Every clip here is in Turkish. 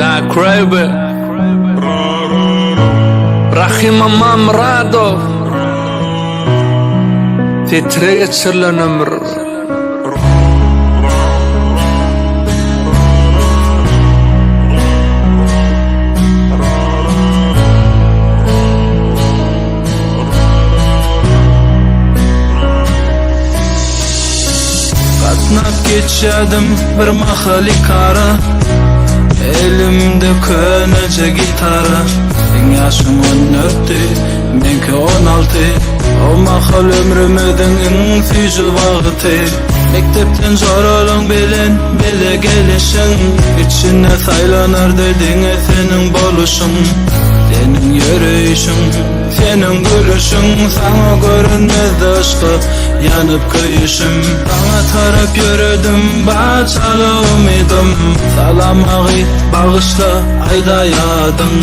Da Crazy Rahim Mamradov Titreye geçirilen ömür Katnap geçedim bir mahali kara, elimde könece gitara. Yaşım 14'tü, menki 16. O mahal ömrümüdün en füzül vaqti. Mektepten zoralın bilen bile gelişin, İçine saylanar dedin senin boluşun. Senin yürüyüşün, senin gülüşün, sana görünmez aşkı yanıp kıyışım. Bana tarap yürüdüm, bağçalı umidim. Salamağı bağışla aydayadım.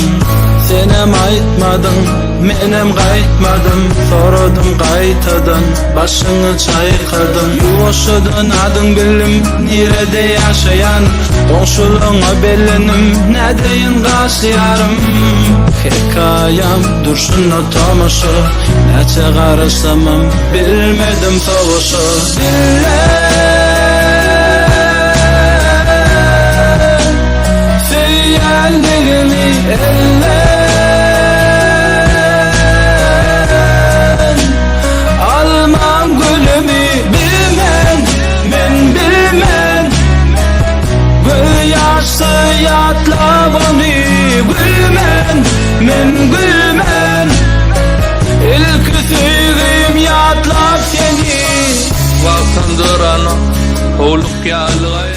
Senem aytmadın, menem qaytmadım. Soradım qaytadan, başını çaykadın. Yuvaşıdan adın bilim, nerede yaşayan. Komşuluğuna bellenim, ne deyin qaşlayarım. Hekayem dursun o tomaşı, neçe qarışsamam, bilmedim savaşı. Söylendigimi eller, almam gülümü bilmen, men bilmen. Gül yaşlı yatla onu gülmen, men gülmen. İlk süğüm yatlap seni Vatandır ana Oğluk yalgay